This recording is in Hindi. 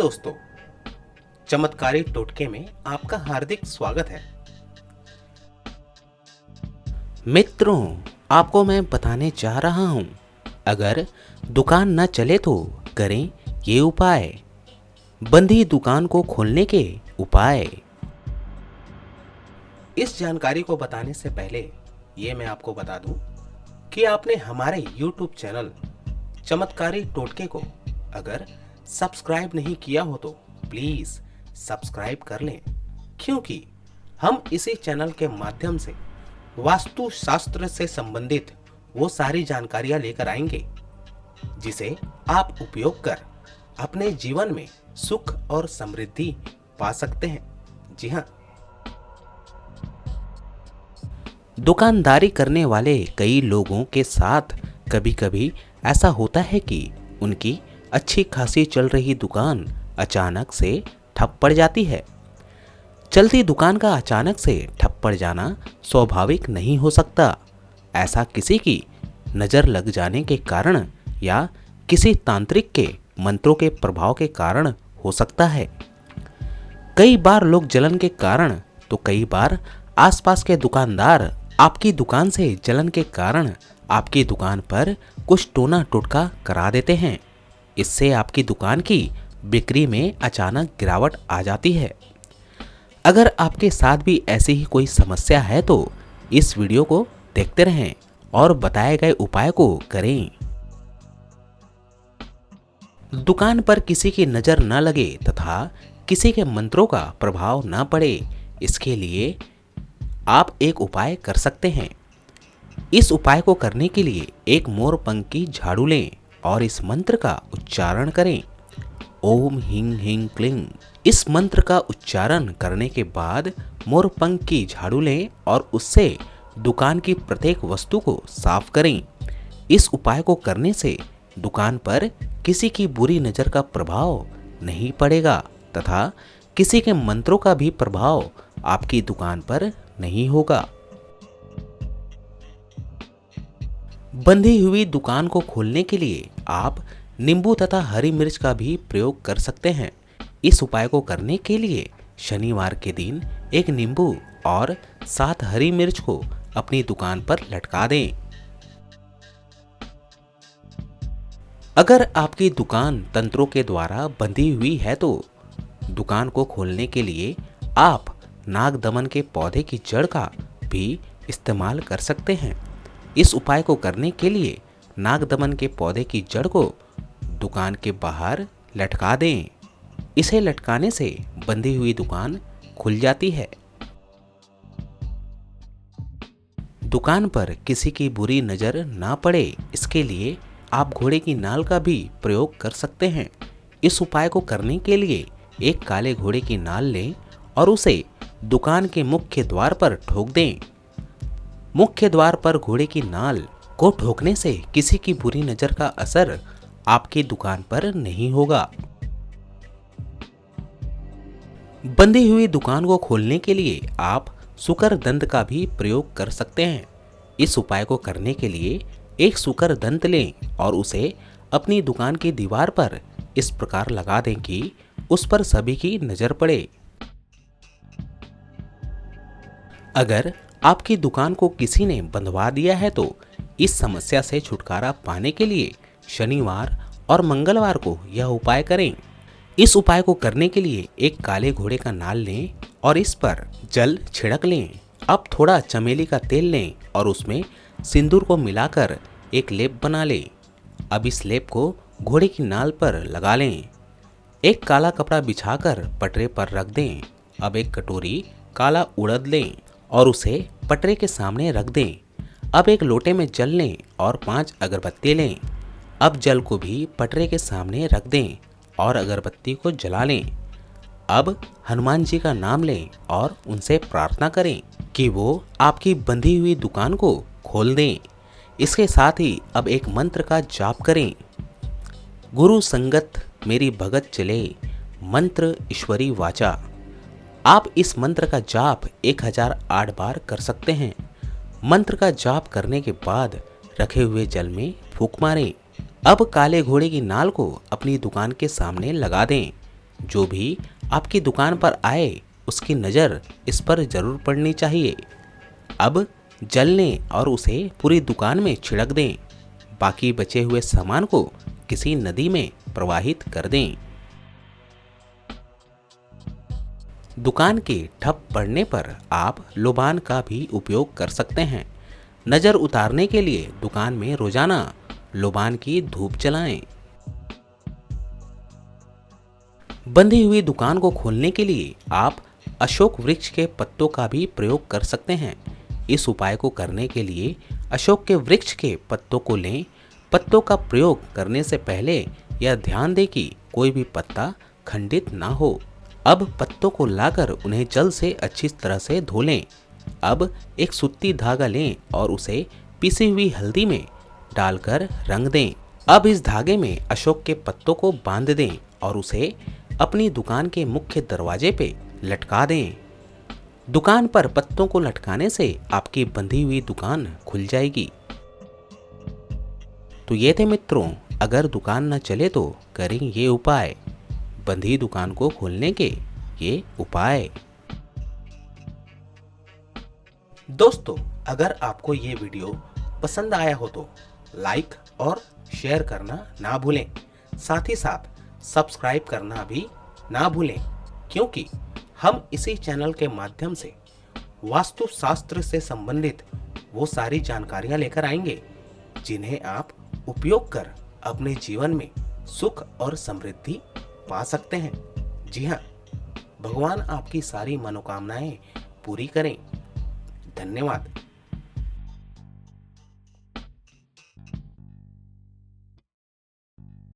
दोस्तों, चमत्कारी टोटके में आपका हार्दिक स्वागत है। मित्रों, आपको मैं बताने जा रहा हूं, अगर दुकान न चले तो करें ये उपाय। बंदी दुकान को खोलने के उपाय। इस जानकारी को बताने से पहले ये मैं आपको बता दूं कि आपने हमारे YouTube चैनल चमत्कारी टोटके को अगर सब्सक्राइब नहीं किया हो तो प्लीज सब्सक्राइब कर लें, क्योंकि हम इसी चैनल के माध्यम से वास्तु शास्त्र से संबंधित वो सारी जानकारियां लेकर आएंगे जिसे आप उपयोग कर अपने जीवन में सुख और समृद्धि पा सकते हैं। जी हाँ, दुकानदारी करने वाले कई लोगों के साथ कभी कभी ऐसा होता है कि उनकी अच्छी खासी चल रही दुकान अचानक से ठप पड़ जाती है। चलती दुकान का अचानक से ठप पड़ जाना स्वाभाविक नहीं हो सकता। ऐसा किसी की नज़र लग जाने के कारण या किसी तांत्रिक के मंत्रों के प्रभाव के कारण हो सकता है। कई बार लोग जलन के कारण तो कई बार आसपास के दुकानदार आपकी दुकान से जलन के कारण आपकी दुकान पर कुछ टोना टोटका करा देते हैं। इससे आपकी दुकान की बिक्री में अचानक गिरावट आ जाती है। अगर आपके साथ भी ऐसी ही कोई समस्या है तो इस वीडियो को देखते रहें और बताए गए उपाय को करें। दुकान पर किसी की नज़र न लगे तथा किसी के मंत्रों का प्रभाव न पड़े, इसके लिए आप एक उपाय कर सकते हैं। इस उपाय को करने के लिए एक मोर पंख की झाड़ू लें और इस मंत्र का उच्चारण करें, ओम ह्रीं ह्रीं क्लीं। इस मंत्र का उच्चारण करने के बाद मोर पंख की झाड़ू लें और उससे दुकान की प्रत्येक वस्तु को साफ करें। इस उपाय को करने से दुकान पर किसी की बुरी नज़र का प्रभाव नहीं पड़ेगा तथा किसी के मंत्रों का भी प्रभाव आपकी दुकान पर नहीं होगा। बंधी हुई दुकान को खोलने के लिए आप नींबू तथा हरी मिर्च का भी प्रयोग कर सकते हैं। इस उपाय को करने के लिए शनिवार के दिन एक नींबू और 7 हरी मिर्च को अपनी दुकान पर लटका दें। अगर आपकी दुकान तंत्रों के द्वारा बंधी हुई है तो दुकान को खोलने के लिए आप नाग दमन के पौधे की जड़ का भी इस्तेमाल कर सकते हैं। इस उपाय को करने के लिए नाग दमन के पौधे की जड़ को दुकान के बाहर लटका दें। इसे लटकाने से बंधी हुई दुकान खुल जाती है। दुकान पर किसी की बुरी नज़र ना पड़े, इसके लिए आप घोड़े की नाल का भी प्रयोग कर सकते हैं। इस उपाय को करने के लिए एक काले घोड़े की नाल लें और उसे दुकान के मुख्य द्वार पर ठोक दें। मुख्य द्वार पर घोड़े की नाल को ठोकने से किसी की बुरी नज़र का असर आपकी दुकान पर नहीं होगा। बंधी हुई दुकान को खोलने के लिए आप सुकर दंत का भी प्रयोग कर सकते हैं। इस उपाय को करने के लिए एक सुकर दंत लें और उसे अपनी दुकान की दीवार पर इस प्रकार लगा दें कि उस पर सभी की नज़र पड़े। अगर आपकी दुकान को किसी ने बंधवा दिया है तो इस समस्या से छुटकारा पाने के लिए शनिवार और मंगलवार को यह उपाय करें। इस उपाय को करने के लिए एक काले घोड़े का नाल लें और इस पर जल छिड़क लें। अब थोड़ा चमेली का तेल लें और उसमें सिंदूर को मिलाकर एक लेप बना लें। अब इस लेप को घोड़े की नाल पर लगा लें। एक काला कपड़ा बिछाकर पटरे पर रख दें। अब एक कटोरी काला उड़द लें और उसे पटरे के सामने रख दें। अब एक लोटे में जल लें और 5 अगरबत्ती लें। अब जल को भी पटरे के सामने रख दें और अगरबत्ती को जला लें। अब हनुमान जी का नाम लें और उनसे प्रार्थना करें कि वो आपकी बंधी हुई दुकान को खोल दें। इसके साथ ही अब एक मंत्र का जाप करें, गुरु संगत मेरी भगत चले, मंत्र ईश्वरी वाचा। आप इस मंत्र का जाप 1008 बार कर सकते हैं। मंत्र का जाप करने के बाद रखे हुए जल में फूंक मारें। अब काले घोड़े की नाल को अपनी दुकान के सामने लगा दें। जो भी आपकी दुकान पर आए उसकी नज़र इस पर जरूर पड़नी चाहिए। अब जल लें और उसे पूरी दुकान में छिड़क दें। बाकी बचे हुए सामान को किसी नदी में प्रवाहित कर दें। दुकान के ठप पड़ने पर आप लोबान का भी उपयोग कर सकते हैं। नज़र उतारने के लिए दुकान में रोजाना लोबान की धूप जलाएं। बंधी हुई दुकान को खोलने के लिए आप अशोक वृक्ष के पत्तों का भी प्रयोग कर सकते हैं। इस उपाय को करने के लिए अशोक के वृक्ष के पत्तों को लें। पत्तों का प्रयोग करने से पहले यह ध्यान दें कि कोई भी पत्ता खंडित ना हो। अब पत्तों को लाकर उन्हें जल से अच्छी तरह से धो लें। अब एक सूती धागा लें और उसे पिसी हुई हल्दी में डालकर रंग दें। अब इस धागे में अशोक के पत्तों को बांध दें और उसे अपनी दुकान के मुख्य दरवाजे पे लटका दें। दुकान पर पत्तों को लटकाने से आपकी बंधी हुई दुकान खुल जाएगी। तो ये थे मित्रों, अगर दुकान न चले तो करें ये उपाय। बंधी दुकान को खोलने के ये उपाय। दोस्तों, अगर आपको ये वीडियो पसंद आया हो तो लाइक और शेयर करना ना भूलें। साथ ही साथ सब्सक्राइब करना भी ना भूलें, क्योंकि हम इसी चैनल के माध्यम से वास्तुशास्त्र से संबंधित वो सारी जानकारियां लेकर आएंगे जिन्हें आप उपयोग कर अपने जीवन में सुख और समृद्धि पा सकते हैं। जी हाँ, भगवान आपकी सारी मनोकामनाएं पूरी करें। धन्यवाद।